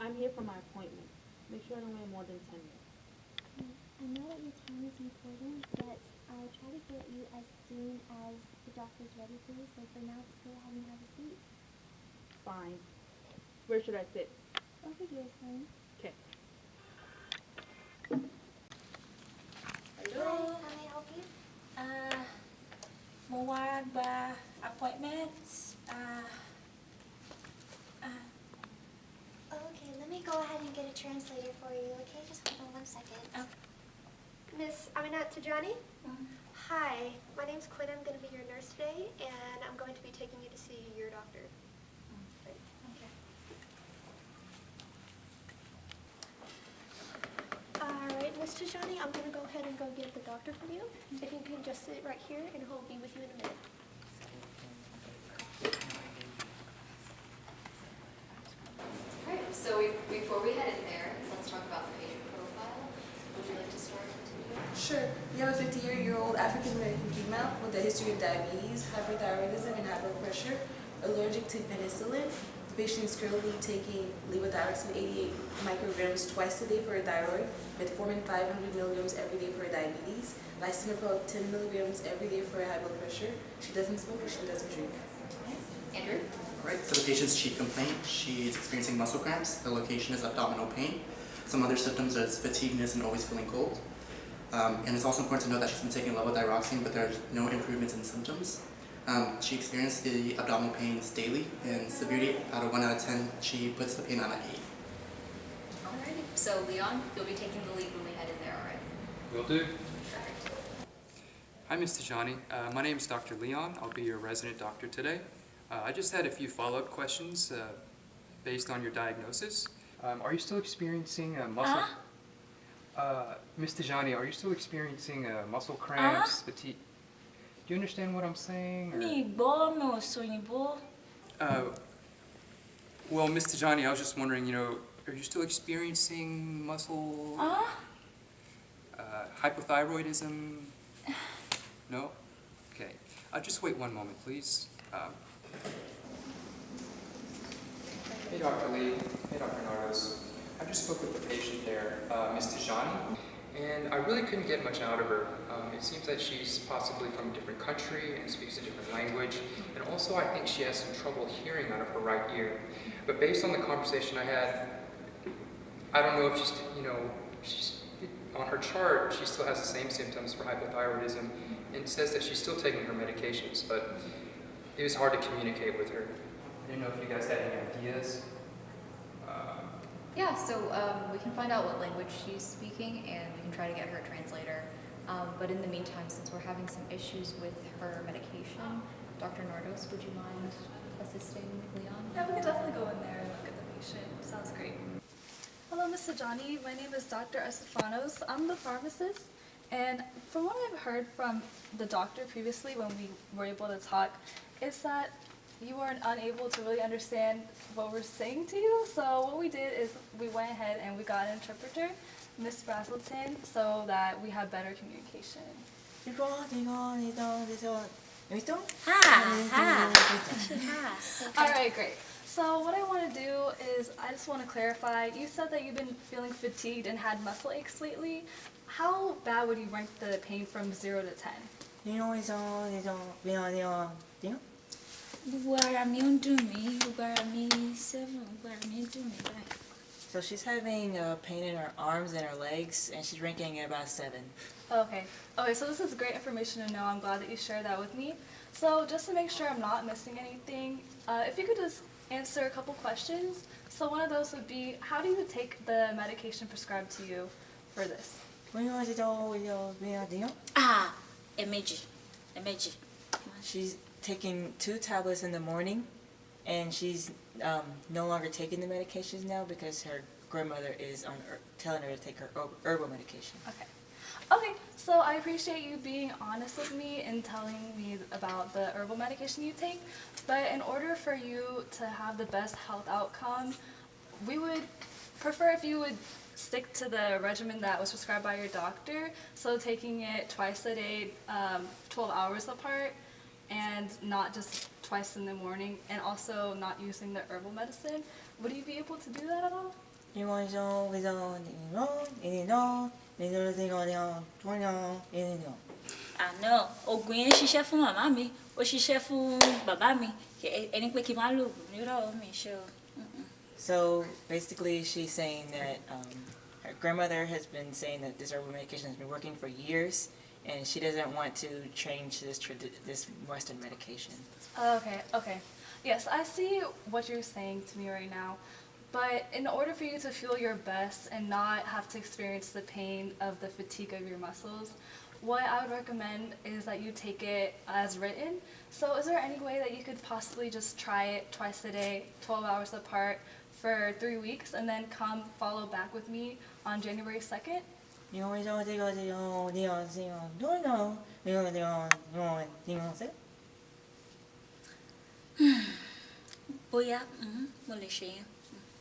I'm here for my appointment. Make sure I don't wait more than 10 minutes. I know that your time is important, but I'll try to get you as soon as the doctor's ready for you. So for now, just go ahead and have a seat. Fine. Where should I sit? Over here is fine. Okay. Hello. Hi, how may I help you? Mawad ba appointments? Okay, let me go ahead and get a translator for you, okay? Just hold on 1 second. Okay. Miss Aminat Tajani? Hi, my name's Quinn. I'm going to be your nurse today, and I'm going to be taking you to see your doctor. Right. Okay. Alright, Miss Tajani, I'm going to go ahead and go get the doctor for you. If you can just sit right here, and he'll be with you in a minute. Alright, so before we head in there, let's talk about the patient profile. Would you like to start? Sure. We have a 50-year-old African-American female with a history of diabetes, hyperthyroidism, and high blood pressure, allergic to penicillin. The patient is currently taking levothyroxine 88 micrograms twice a day for her thyroid, metformin 500 milligrams every day for her diabetes, lisinopril 10 milligrams every day for her high blood pressure. She doesn't smoke and she doesn't drink. Andrew? Alright, for the patient's chief complaint, she is experiencing muscle cramps. The location is abdominal pain. Some other symptoms are fatigueness and always feeling cold. And it's also important to note that she's been taking levothyroxine, but there's no improvements in symptoms. She experienced the abdominal pains daily, and severity out of 1 out of 10, she puts the pain on an 8. Alrighty. So Leon, you'll be taking the lead when we head in there, alright? Will do. Perfect. Hi, Ms. Tajani. My name is Dr. Leon. I'll be your resident doctor today. I just had a few follow-up questions based on your diagnosis. Are you still experiencing muscle... Ms. Tajani, are you still experiencing muscle cramps, fatigue? Do you understand what I'm saying? Well, Ms. Tajani, I was just wondering, are you still experiencing muscle... hypothyroidism? No? Okay. Just wait 1 moment, please. Hey, Dr. Lee. Hey, Dr. Nardos. I just spoke with the patient there, Ms. Tajani, and I really couldn't get much out of her. It seems that she's possibly from a different country and speaks a different language, and also I think she has some trouble hearing out of her right ear. But based on the conversation I had, I don't know if she's on her chart, she still has the same symptoms for hypothyroidism, and says that she's still taking her medications, but it was hard to communicate with her. I didn't know if you guys had any ideas. Yeah, so we can find out what language she's speaking and we can try to get her a translator. But in the meantime, since we're having some issues with her medication, Dr. Nardos, would you mind assisting Leon? Yeah, we can definitely go in there and look at the patient. Sounds great. Hello, Mr. Johnny. My name is Dr. Estefanos. I'm the pharmacist. And from what I've heard from the doctor previously when we were able to talk, is that you were unable to really understand what we're saying to you. So what we did is we went ahead and we got an interpreter, Miss Brazelton, so that we have better communication. All right, great. So what I want to do is I just want to clarify. You said that you've been feeling fatigued and had muscle aches lately. How bad would you rank the pain from 0 to 10? So she's having pain in her arms and her legs, and she's ranking at about 7. Okay. Okay, so this is great information to know. I'm glad that you shared that with me. So just to make sure I'm not missing anything, if you could just answer a couple questions. So one of those would be, how do you take the medication prescribed to you for this? She's taking 2 tablets in the morning, and she's no longer taking the medications now because her grandmother is telling her to take her herbal medication. Okay. Okay, so I appreciate you being honest with me and telling me about the herbal medication you take, but in order for you to have the best health outcome, we would prefer if you would stick to the regimen that was prescribed by your doctor, so taking it twice a day, 12 hours apart, and not just twice in the morning and also not using the herbal medicine. Would you be able to do that at all? Àná oògùn yẹn ṣiṣẹ́ fún màmá mi, ó ṣiṣẹ́ fún bàbá mi. Ẹni pé kí n má lo oògùn nírọ̀ mi ṣe o. So basically, she's saying that her grandmother has been saying that this herbal medication has been working for years, and she doesn't want to change this Western medication. Okay. Yes, I see what you're saying to me right now. But in order for you to feel your best and not have to experience the pain of the fatigue of your muscles, what I would recommend is that you take it as written. So is there any way that you could possibly just try it twice a day, 12 hours apart, for 3 weeks, and then come follow back with me on January 2nd? Bóyá mo lè ṣe yẹn.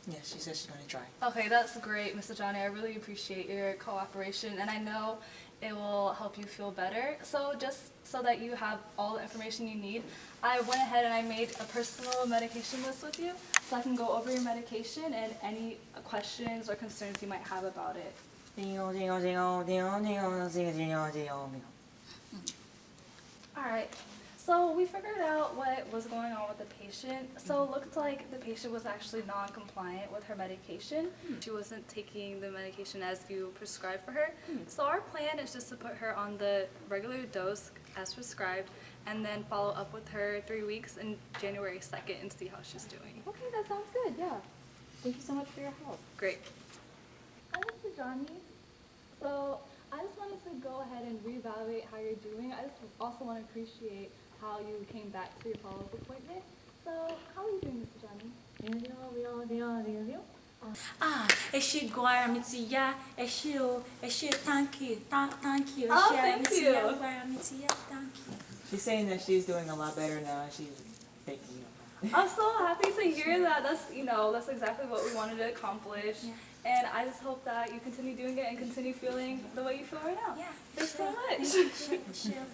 Yeah, she says she's going to try. Okay, that's great, Mr. Johnny. I really appreciate your cooperation, and I know it will help you feel better. So just so that you have all the information you need, I went ahead and I made a personal medication list with you, so I can go over your medication and any questions or concerns you might have about it. Alright, so we figured out what was going on with the patient. So it looked like the patient was actually non-compliant with her medication. She wasn't taking the medication as you prescribed for her. So our plan is just to put her on the regular dose as prescribed and then follow up with her 3 weeks in January 2nd and see how she's doing. Okay, that sounds good, yeah. Thank you so much for your help. Great. Hi, Mr. Johnny. So I just wanted to go ahead and reevaluate how you're doing. I just also want to appreciate how you came back to your follow-up appointment. So how are you doing, Mr. Johnny? Ẹ ṣé gan, ara mi ti yá. Ẹ ṣé o, ẹ ṣé, thank you, thank you. Ẹ Oh, ṣé, ara mi thank ti you. yá, ara mi ti yá, thank you. She's saying that she's doing a lot better now. She's thinking. I'm so happy to hear that. That's exactly what we wanted to accomplish. Yeah. And I just hope that you continue doing it and continue feeling the way you feel right now. Yeah. Thanks so much. Sure.